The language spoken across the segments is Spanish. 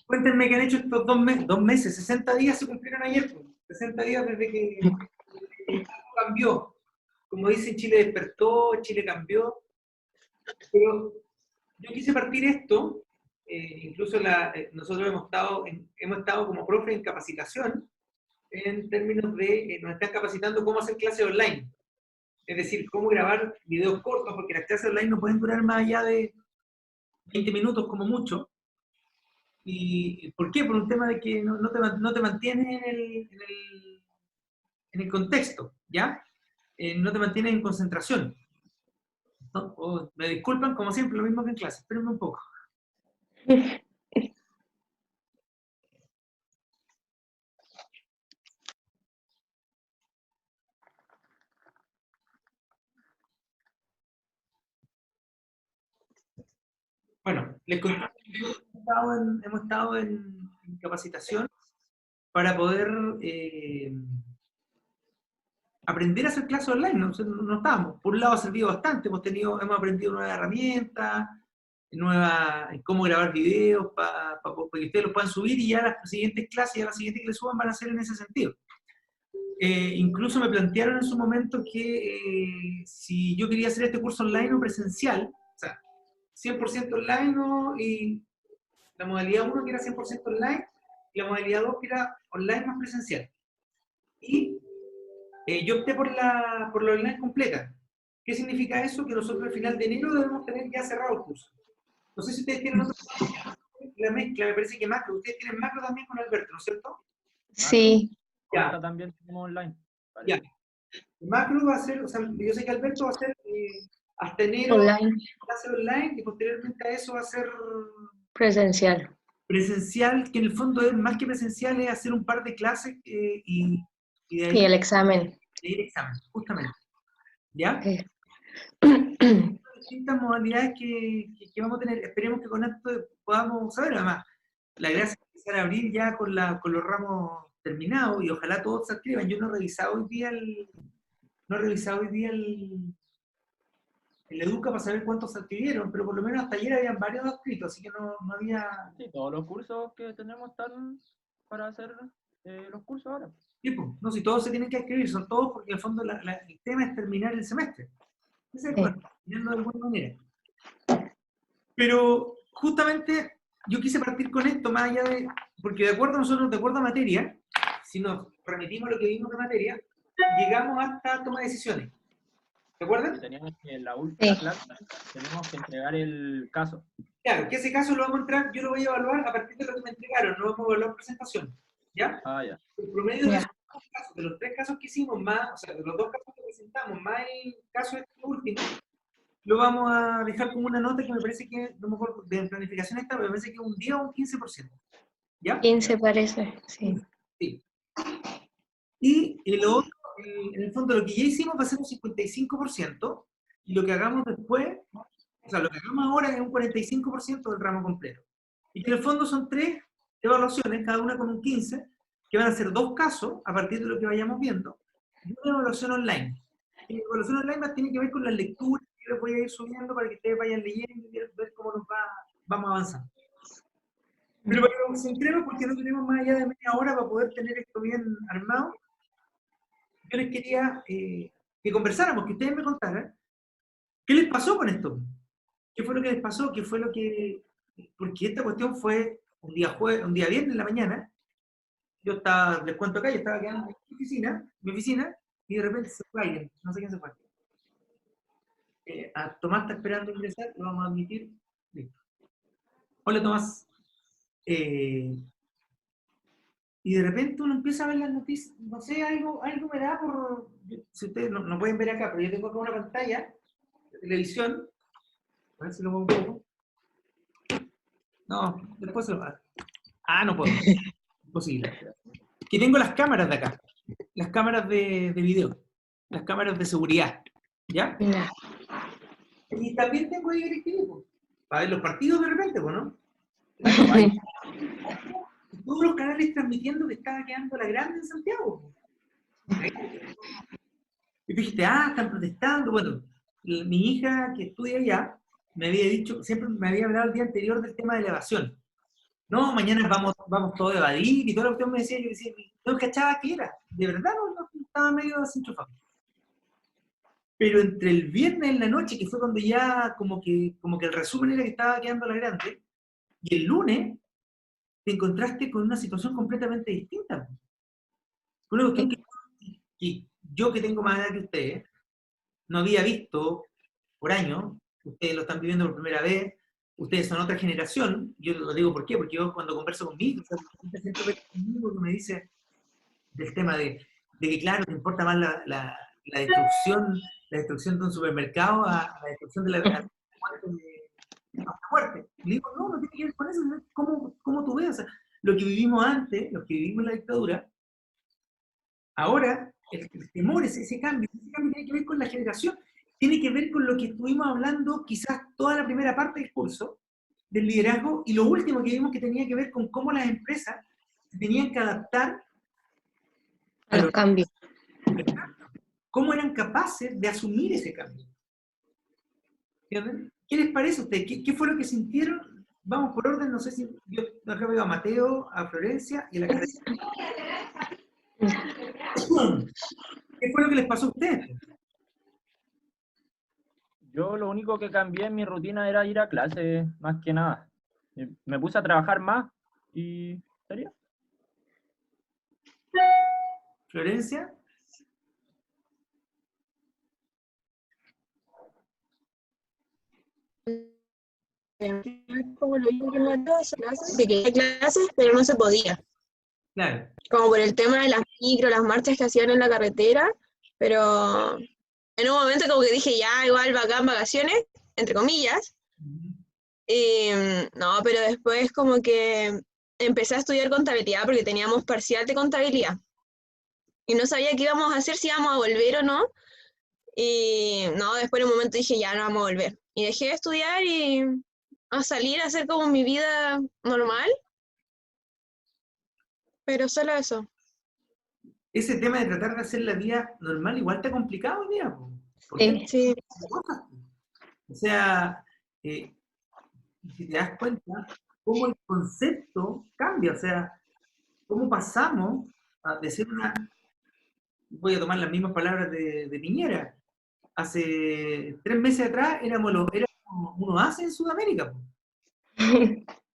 Cuéntenme qué han hecho estos 2 meses, 60 días se cumplieron ayer, pues. 60 días desde que algo cambió. Como dicen, Chile despertó, Chile cambió. Pero yo quise partir esto, incluso nosotros hemos estado como profe en capacitación, en términos de, nos están capacitando cómo hacer clases online. Es decir, cómo grabar videos cortos, porque las clases online no pueden durar más allá de 20 minutos como mucho. ¿Y por qué? Por un tema de que no te mantienes en el contexto, ¿ya? No te mantienes en concentración. ¿No? Me disculpan, como siempre, lo mismo que en clase. Espérenme un poco. Bueno, les contaba que hemos estado en capacitación para poder aprender a hacer clases online. No estábamos. Por un lado ha servido bastante, hemos aprendido nuevas herramientas, cómo grabar videos para que ustedes los puedan subir y ya las siguientes clases, ya las siguientes que les suban van a ser en ese sentido. Incluso me plantearon en su momento que si yo quería hacer este curso online o presencial, o sea, 100% online y la modalidad 1 que era 100% online y la modalidad 2 que era online más presencial. Y yo opté por la online completa. ¿Qué significa eso? Que nosotros al final de enero debemos tener ya cerrado el curso. No sé si ustedes tienen la mezcla, me parece que macro. Ustedes tienen macro también con Alberto, ¿no es cierto? Sí. Ya. También tenemos online. Ya. El macro va a ser, o sea, yo sé que Alberto va a ser hasta enero Online. clase online y posteriormente a eso va a ser Presencial. presencial, que en el fondo es más que presencial, es hacer un par de clases y de ahí Y el examen. de ir examen, justamente. ¿Ya? Sí. Distintas modalidades que vamos a tener. Esperemos que con esto podamos saber. Además, la gracia es empezar a abrir ya con los ramos terminados y ojalá todos se inscriban. Yo no he revisado hoy día el Educa para saber cuántos se inscribieron, pero por lo menos hasta ayer habían varios inscritos, así que no había... Sí, todos los cursos que tenemos están para hacer los cursos ahora. Sí, pues, no, si todos se tienen que inscribir, son todos porque en el fondo el tema es terminar el semestre. Ese es el bueno, terminarlo de alguna manera. Pero justamente yo quise partir con esto más allá de, porque de acuerdo a materia, si nos remitimos a lo que vimos de materia, llegamos hasta toma de decisiones. ¿De acuerdo? Teníamos que en la última clase tenemos que entregar el caso. Claro, que ese caso lo vamos a entrar, yo lo voy a evaluar a partir de lo que me entregaron, no vamos a evaluar presentación. ¿Ya? Ah, ya. El promedio de los 3 casos que hicimos, más, o sea, de los 2 casos que presentamos, más el caso este último, lo vamos a dejar como una nota que me parece que, a lo mejor de planificación esta, me parece que un 10 o un 15%. ¿Ya? 15 parece, sí. Sí. Y lo otro, en el fondo, lo que ya hicimos va a ser un 55%, y lo que hagamos después, o sea, lo que hagamos ahora es un 45% del ramo completo. Y que en el fondo son 3 evaluaciones, cada una con un 15, que van a ser 2 casos, a partir de lo que vayamos viendo, y una evaluación online. Y la evaluación online tiene que ver con las lecturas que yo les voy a ir subiendo para que ustedes vayan leyendo y ver cómo vamos avanzando. Pero para que nos concentremos, porque no tenemos más allá de media hora para poder tener esto bien armado, yo les quería que conversáramos, que ustedes me contaran qué les pasó con esto. ¿Qué fue lo que les pasó? ¿Qué fue lo que...? Porque esta cuestión fue un día viernes en la mañana. Yo estaba, les cuento acá, yo estaba quedando en mi oficina, y de repente se fue alguien, no sé quién se fue. A Tomás está esperando ingresar, lo vamos a admitir. Listo. Hola Tomás. Y de repente uno empieza a ver las noticias, no sé, algo me da por... Si ustedes no pueden ver acá, pero yo tengo acá una pantalla de televisión. A ver si lo pongo un poco. No, después se lo va. Ah, no puedo. Imposible. Que tengo las cámaras de acá. Las cámaras de video. Las cámaras de seguridad. ¿Ya? Ya. Y también tengo ahí DirecTV, para ver los partidos de repente, ¿no? Todos los canales transmitiendo que estaba quedando la grande en Santiago. Y tú dijiste, están protestando. Bueno, mi hija que estudia allá me había dicho, siempre me había hablado el día anterior del tema de elevación. no, mañana vamos todos a evadir, y toda la cuestión me decía, yo decía, no cachaba qué era, de verdad no, estaba medio desenchufado. Pero entre el viernes en la noche, que fue cuando ya como que el resumen era que estaba quedando la grande, y el lunes te encontraste con una situación completamente distinta. Una cuestión que yo que tengo más edad que ustedes, no había visto por años, ustedes lo están viviendo por primera vez, ustedes son otra generación, yo lo digo por qué, porque yo cuando converso conmigo, o sea, mucha gente ve conmigo que me dice del tema de que claro, te importa más la destrucción de un supermercado a la destrucción de la muerte. Y le digo, no tiene que ver con eso, ¿no? ¿Cómo tú ves? O sea, lo que vivimos antes, lo que vivimos en la dictadura, ahora el temor, ese cambio tiene que ver con la generación, tiene que ver con lo que estuvimos hablando quizás toda la primera parte del curso, del liderazgo, y lo último que vimos que tenía que ver con cómo las empresas se tenían que adaptar A los cambios. cómo eran capaces de asumir ese cambio. ¿Entienden? ¿Qué les parece a ustedes? ¿Qué fue lo que sintieron? Vamos por orden, no sé si yo acá veo a Mateo, a Florencia y a la Caterina. ¿Qué fue lo que les pasó a ustedes? Yo lo único que cambié en mi rutina era ir a clase, más que nada. Me puse a trabajar más y sería. Florencia, como lo mismo que Mateo, que quería clases, pero no se podía. claro. Como por el tema de las micro, las marchas que hacían en la carretera, pero en un momento como que dije, ya, igual bacán, vacaciones, entre comillas, y no, pero después como que empecé a estudiar contabilidad porque teníamos parcial de contabilidad. Y no sabía qué íbamos a hacer, si íbamos a volver o no. Y no, después en un momento dije, ya no vamos a volver. Y dejé de estudiar y a salir a hacer como mi vida normal, pero solo eso. Ese tema de tratar de hacer la vida normal igual está complicado hoy día, po, porque Sí. Sí, o sea, eh, si te das cuenta, cómo el concepto cambia, o sea, cómo pasamos de ser voy a tomar las mismas palabras de Piñera, hace 3 meses atrás éramos unos haces en Sudamérica, po.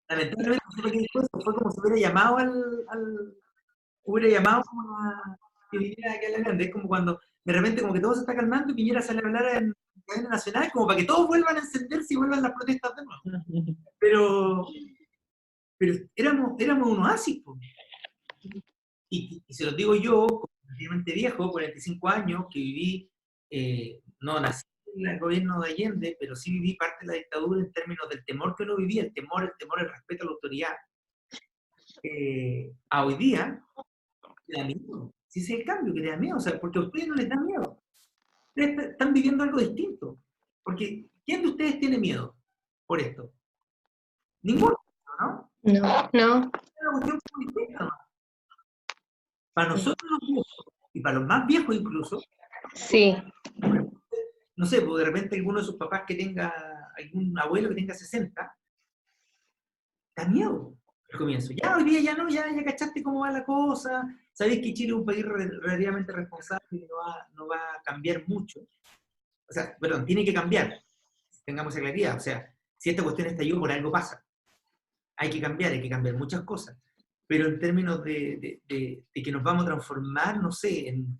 Lamentablemente, no sé por qué dijo eso, fue como si hubiera llamado hubiera llamado como a que viniera aquí a la grande, es como cuando de repente como que todo se está calmando y Piñera sale a hablar en cadena nacional, como para que todos vuelvan a encenderse y vuelvan las protestas de nuevo. Pero éramos unos oasis, po. Y se los digo yo, relativamente viejo, 45 años, que viví, no nací en el gobierno de Allende, pero sí viví parte de la dictadura en términos del temor que uno vivía, el respeto a la autoridad. A hoy día, te da miedo. Si ese es el cambio, que te da miedo, o sea, porque a ustedes no les da miedo. Ustedes están viviendo algo distinto. Porque, ¿quién de ustedes tiene miedo por esto? Ninguno, ¿no? No. Es una cuestión muy distinta, ¿no? Para nosotros los viejos, y para los más viejos incluso, Sí. no sé, pues de repente alguno de sus papás que tenga, algún abuelo que tenga 60, da miedo al comienzo. Ya hoy día ya no, ya cachaste cómo va la cosa, sabéis que Chile es un país relativamente responsable y no va a cambiar mucho. O sea, perdón, tiene que cambiar, tengamos esa claridad. O sea, si esta cuestión estalló, por algo pasa. Hay que cambiar muchas cosas. Pero en términos de que nos vamos a transformar, no sé, en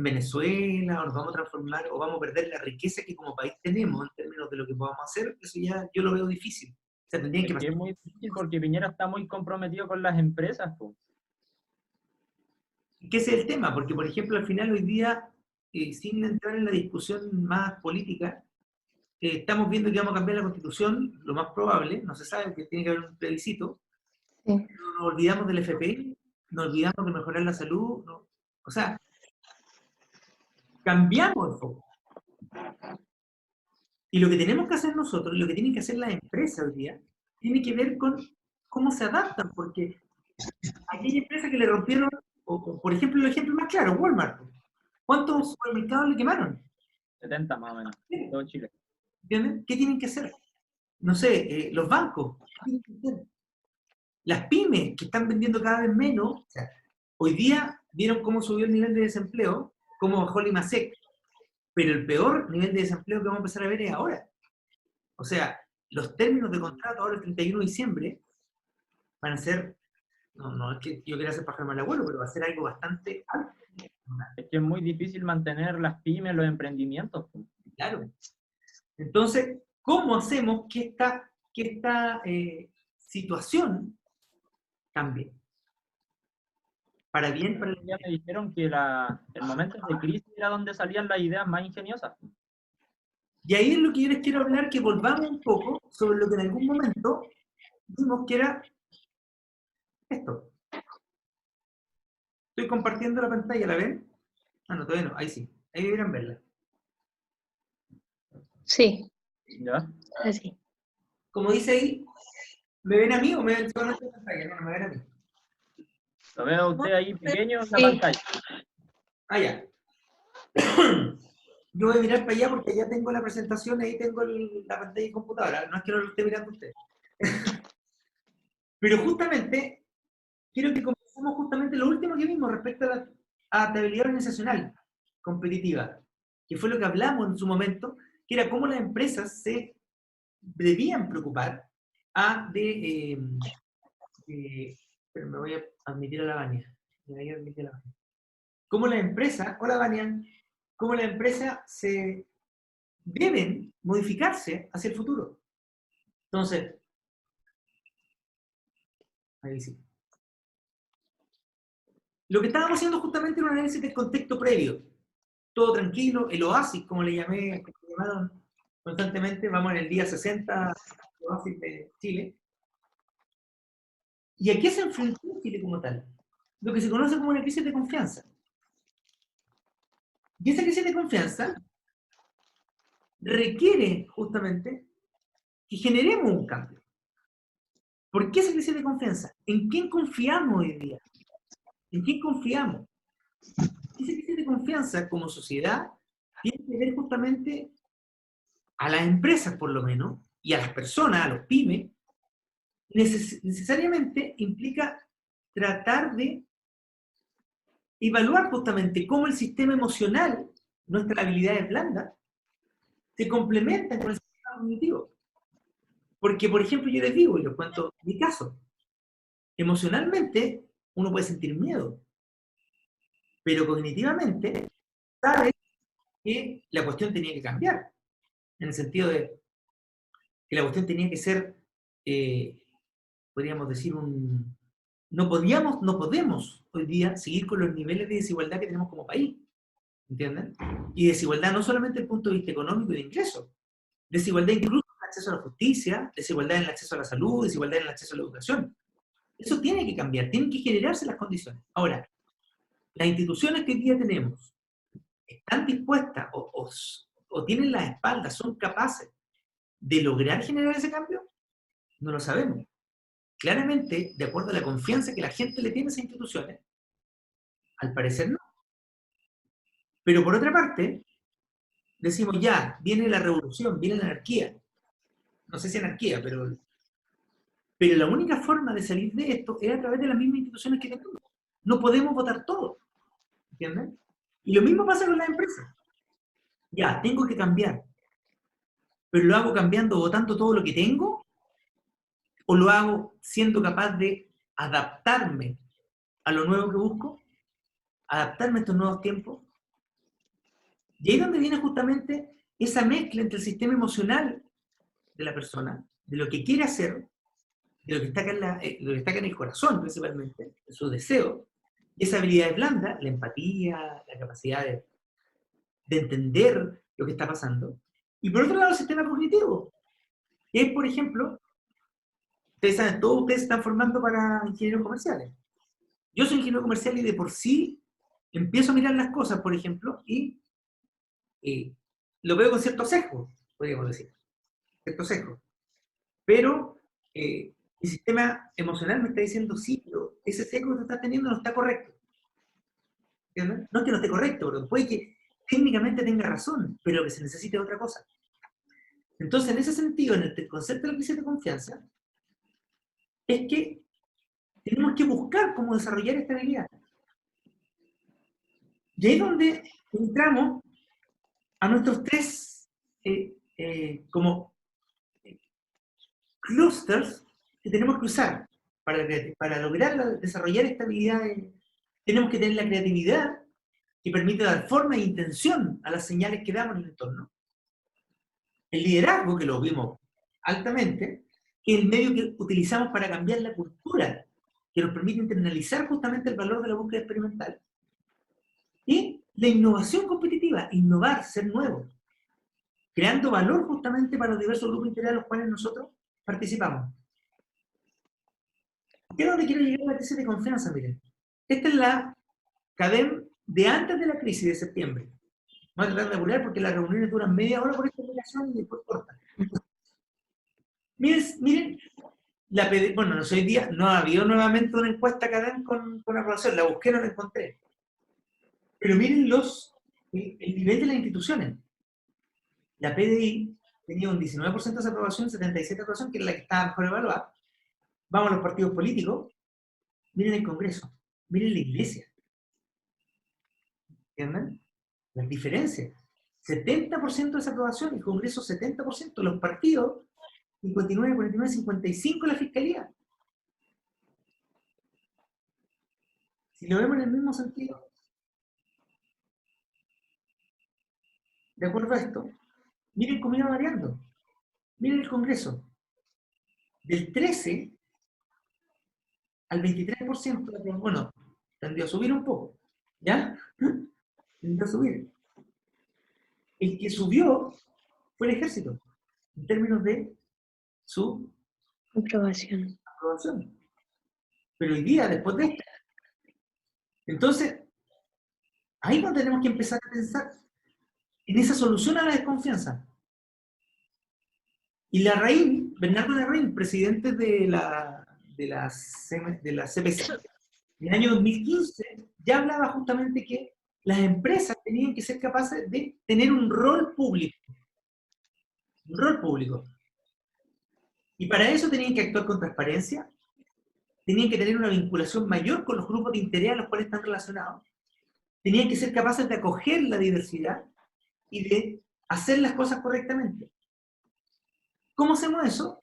Venezuela, o nos vamos a transformar, o vamos a perder la riqueza que como país tenemos en términos de lo que podamos hacer, eso ya yo lo veo difícil. O sea, tendrían que Es que pasar. es muy difícil porque Piñera está muy comprometido con las empresas, po. ¿Qué es el tema? Porque, por ejemplo, al final hoy día, sin entrar en la discusión más política, estamos viendo que vamos a cambiar la constitución, lo más probable, no se sabe, que tiene que haber un plebiscito, Sí. nos olvidamos del FP, nos olvidamos de mejorar la salud, no, o sea, cambiamos el foco. Y lo que tenemos que hacer nosotros, y lo que tienen que hacer las empresas hoy día, tiene que ver con cómo se adaptan, porque aquella empresa que le rompieron, o por ejemplo, el ejemplo más claro, Walmart. ¿Cuántos supermercados le quemaron? 70 más o menos, todo Chile. ¿Entienden? ¿Qué tienen que hacer? No sé, los bancos, ¿qué tienen que hacer? Las pymes que están vendiendo cada vez menos, o sea, hoy día vieron cómo subió el nivel de desempleo, cómo bajó el IMASEC, pero el peor nivel de desempleo que vamos a empezar a ver es ahora. O sea, los términos de contrato ahora el 31 de diciembre van a ser, no es que yo quiera hacer pajarme al abuelo, pero va a ser algo bastante alto. Es que es muy difícil mantener las pymes, los emprendimientos. Claro. Entonces, ¿cómo hacemos que esta situación cambie? Para bien, para el Ya me dijeron que el momento de crisis era donde salían las ideas más ingeniosas. Y ahí es lo que yo les quiero hablar, que volvamos un poco sobre lo que en algún momento vimos que era esto. Estoy compartiendo la pantalla, ¿la ven? Ah, no, todavía no, ahí sí. Ahí deberían verla. Sí, ¿Ya? así. Como dice ahí, ¿me ven a mí o me ven solamente en la pantalla? No, me ven a mí. Lo veo a usted ahí pequeño en la Sí. pantalla. Ah, ya. Yo voy a mirar para allá porque ya tengo la presentación, ahí tengo la pantalla de computadora. No es que no lo esté mirando usted. Pero justamente, quiero que comencemos justamente lo último que vimos respecto a la adaptabilidad organizacional competitiva, que fue lo que hablamos en su momento, que era cómo las empresas se debían preocupar pero me voy a admitir a la Vania. Me voy a admitir a la Vania. Cómo la empresa, hola Vania, cómo la empresa se deben modificarse hacia el futuro. Entonces, ahí sí. Lo que estábamos haciendo justamente era un análisis del contexto previo. Todo tranquilo, el oasis, como le llamaron constantemente, vamos en el día 60, el oasis de Chile. ¿Y a qué se enfrentó Chile como tal? Lo que se conoce como una crisis de confianza. Y esa crisis de confianza requiere justamente que generemos un cambio. ¿Por qué esa crisis de confianza? ¿En quién confiamos hoy día? ¿En quién confiamos? Esa crisis de confianza como sociedad tiene que ver justamente a las empresas, por lo menos, y a las personas, a los pymes, necesariamente implica tratar de evaluar justamente cómo el sistema emocional, nuestras habilidades blandas, se complementan con el sistema cognitivo. Porque, por ejemplo, yo les digo, y les cuento mi caso, emocionalmente uno puede sentir miedo, pero cognitivamente sabe que la cuestión tenía que cambiar, en el sentido de que la cuestión tenía que ser, podríamos decir, no podemos hoy día seguir con los niveles de desigualdad que tenemos como país, ¿entienden? Y desigualdad no solamente desde el punto de vista económico y de ingresos, desigualdad incluso en el acceso a la justicia, desigualdad en el acceso a la salud, desigualdad en el acceso a la educación. Eso tiene que cambiar, tienen que generarse las condiciones. Ahora, las instituciones que hoy día tenemos están dispuestas o tienen las espaldas, son capaces de lograr generar ese cambio, no lo sabemos. Claramente, de acuerdo a la confianza que la gente le tiene a esas instituciones, al parecer no. Pero por otra parte, decimos ya, viene la revolución, viene la anarquía. No sé si anarquía, pero la única forma de salir de esto es a través de las mismas instituciones que tenemos. No podemos votar todo, ¿entienden? Y lo mismo pasa con las empresas. Ya, tengo que cambiar, pero lo hago cambiando, votando todo lo que tengo, o lo hago siendo capaz de adaptarme a lo nuevo que busco, adaptarme a estos nuevos tiempos. Y ahí es donde viene justamente esa mezcla entre el sistema emocional de la persona, de lo que quiere hacer, de lo que está acá en el corazón principalmente, de su deseo, y esa habilidad blanda, la empatía, la capacidad de entender lo que está pasando. Y por otro lado, el sistema cognitivo, que es, por ejemplo, ustedes saben, todos ustedes se están formando para ingenieros comerciales. Yo soy ingeniero comercial y de por sí empiezo a mirar las cosas, por ejemplo, y lo veo con cierto sesgo, podríamos decir, cierto sesgo. Pero mi sistema emocional me está diciendo, sí, pero ese sesgo que tú estás teniendo no está correcto. ¿Entiendes? No es que no esté correcto, pero puede que técnicamente tenga razón, pero lo que se necesita es otra cosa. Entonces, en ese sentido, en el concepto de la crisis de confianza, es que tenemos que buscar cómo desarrollar esta habilidad. Y ahí es donde entramos a nuestros tres como clusters que tenemos que usar para lograr desarrollar esta habilidad. Tenemos que tener la creatividad que permite dar forma e intención a las señales que damos en el entorno. El liderazgo, que lo vimos altamente, que es el medio que utilizamos para cambiar la cultura, que nos permite internalizar justamente el valor de la búsqueda experimental. Y la innovación competitiva, innovar, ser nuevo, creando valor justamente para los diversos grupos de interés a los cuales nosotros participamos. ¿Qué es donde quiero llegar a la crisis de confianza? Miren, esta es la CADEM de antes de la crisis de septiembre. Vamos a tratar de apurar porque las reuniones duran media hora por esta explicación y después cortan. Miren bueno, no sé, hoy día no ha habido nuevamente una encuesta CADEM con aprobación, la busqué, no la encontré. Pero miren el nivel de las instituciones. La PDI tenía un 19% de desaprobación, 77% de aprobación, que es la que estaba mejor evaluada. Vamos a los partidos políticos. Miren el Congreso. Miren la Iglesia. ¿Entienden? Las diferencias. 70% de desaprobación, el Congreso 70%, los partidos 59, 49, 55 la Fiscalía. Si lo vemos en el mismo sentido, de acuerdo a esto, miren cómo iba variando. Miren el Congreso. Del 13 al 23%, bueno, tendió a subir un poco. ¿Ya? Tendió a subir. El que subió fue el Ejército, en términos de su Aprobación. aprobación. Pero hoy día, después de esto, entonces, ahí no tenemos que empezar a pensar en esa solución a la desconfianza. Y Larraín, Bernardo Larraín, presidente de la CPC, en el año 2015, ya hablaba justamente que las empresas tenían que ser capaces de tener un rol público. Un rol público. Y para eso tenían que actuar con transparencia, tenían que tener una vinculación mayor con los grupos de interés a los cuales están relacionados, tenían que ser capaces de acoger la diversidad y de hacer las cosas correctamente. ¿Cómo hacemos eso?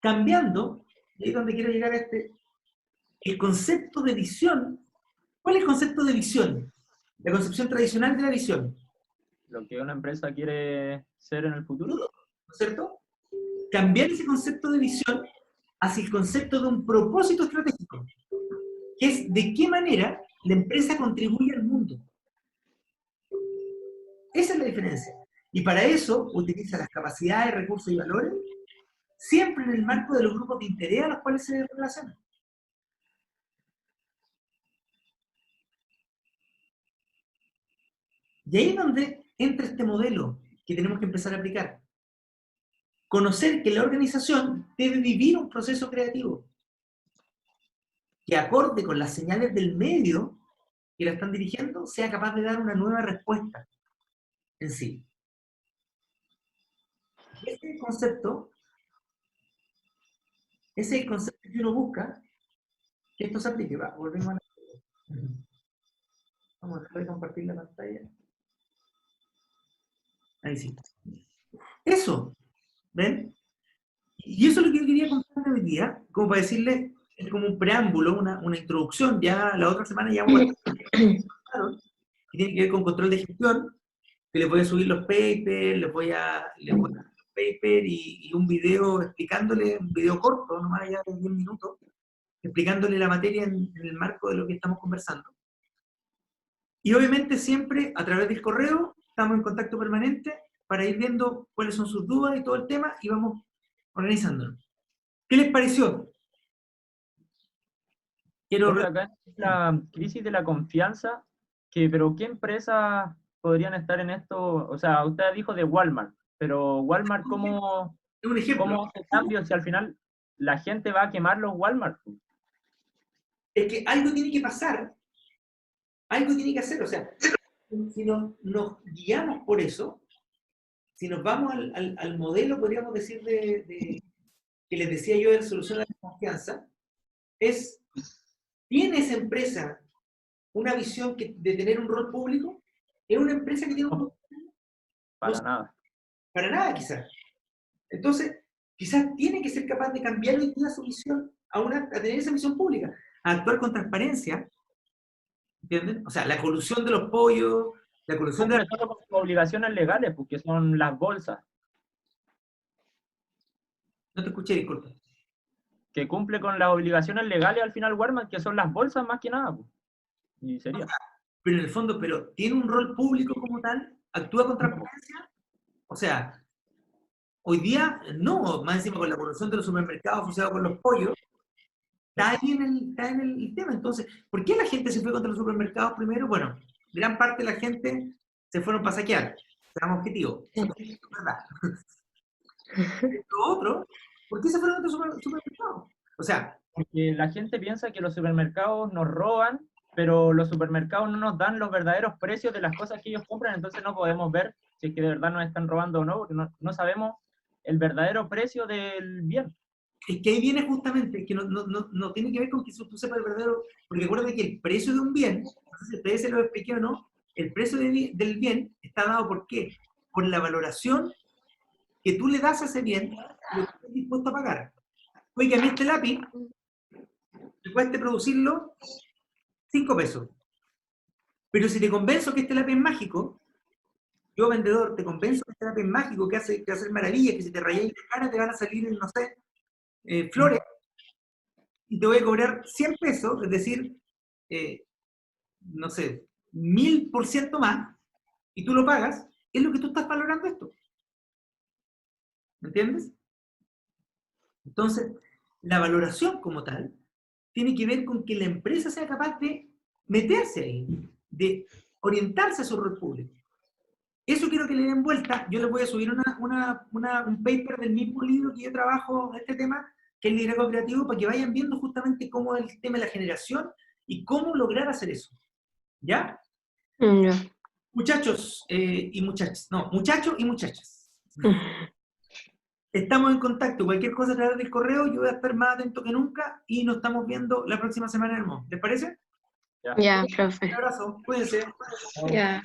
Cambiando, y ahí es donde quiero llegar a el concepto de visión. ¿Cuál es el concepto de visión? La concepción tradicional de la visión. Lo que una empresa quiere ser en el futuro. ¿No es cierto? Cambiar ese concepto de visión hacia el concepto de un propósito estratégico, que es de qué manera la empresa contribuye al mundo. Esa es la diferencia. Y para eso utiliza las capacidades, recursos y valores, siempre en el marco de los grupos de interés a los cuales se relacionan. Y ahí es donde entra este modelo que tenemos que empezar a aplicar. Conocer que la organización debe vivir un proceso creativo que, acorde con las señales del medio que la están dirigiendo, sea capaz de dar una nueva respuesta en sí. Ese concepto es el concepto que uno busca que esto se aplique. Va, volvemos a Vamos a dejar de compartir la pantalla. Ahí sí. Eso, ¿ven? Y eso es lo que yo quería contar hoy día, como para decirle, es como un preámbulo, una introducción. Ya la otra semana ya vamos a que tiene que ver con control de gestión, que les voy a subir los papers, les voy a dar los papers y un video explicándole, un video corto, no más allá de 10 minutos, explicándole la materia en el marco de lo que estamos conversando. Y obviamente siempre a través del correo estamos en contacto permanente para ir viendo cuáles son sus dudas y todo el tema y vamos organizándonos. ¿Qué les pareció? Acá es la crisis de la confianza, pero ¿qué empresas podrían estar en esto? O sea, usted dijo de Walmart, pero Walmart, ¿cómo hace cambios si al final la gente va a quemar los Walmart? Es que algo tiene que pasar, algo tiene que hacer, o sea, si nos guiamos por eso, si nos vamos al modelo, podríamos decir, que les decía yo de resolución de la confianza, es ¿Tiene esa empresa una visión de tener un rol público? ¿Es una empresa que tiene un rol público? Para nada. Para nada, quizás. Entonces, quizás tiene que ser capaz de cambiar hoy día su visión a tener esa visión pública, a actuar con transparencia, ¿entienden? O sea, la colusión de los pollos, la colusión de... Cumple solo con sus obligaciones legales, porque son las bolsas. No te escuché, disculpa. Que cumple con las obligaciones legales al final Walmart, que son las bolsas más que nada. Pues. Y sería. Pero en el fondo, pero ¿tiene un rol público como tal? ¿Actúa con transparencia? O sea, hoy día, no, más encima con la colusión de los supermercados asociados con los pollos, está ahí en el tema. Entonces, ¿por qué la gente se fue contra los supermercados primero? Bueno, gran parte de la gente se fueron para saquear, seamos objetivos, eso es verdad. Lo otro, ¿por qué se fueron contra los supermercados? O sea, porque la gente piensa que los supermercados nos roban, pero los supermercados no nos dan los verdaderos precios de las cosas que ellos compran, entonces no podemos ver si es que de verdad nos están robando o no, porque no sabemos el verdadero precio del bien. es que ahí viene justamente, que no tiene que ver con que tú sepas el verdadero, porque acuérdate que el precio de un bien, no sé si ustedes se lo expliqué o no, el precio del bien está dado ¿por qué? Por la valoración que tú le das a ese bien y lo que estás dispuesto a pagar. Oiga, a mí este lápiz me cueste producirlo 5 pesos. Pero si te convenzo que este lápiz es mágico, yo vendedor te convenzo que este lápiz es mágico, que hace maravillas, que si te rayáis la cara te van a salir, no sé, flores, y te voy a cobrar 100 pesos, es decir, no sé, 1000% más, y tú lo pagas, es lo que tú estás valorando esto. ¿Me entiendes? Entonces, la valoración como tal tiene que ver con que la empresa sea capaz de meterse ahí, de orientarse a su rol público. Eso quiero que le den vuelta. Yo les voy a subir un paper del mismo libro que yo trabajo en este tema, que es el liderazgo creativo, para que vayan viendo justamente cómo es el tema de la generación y cómo lograr hacer eso. ¿Ya? Ya. Muchachos y muchachas. No, muchachos y muchachas. Estamos en contacto. Cualquier cosa a través del correo, yo voy a estar más atento que nunca y nos estamos viendo la próxima semana en el MOS. ¿Les parece? Ya, profe. Un abrazo. Cuídense. Ya.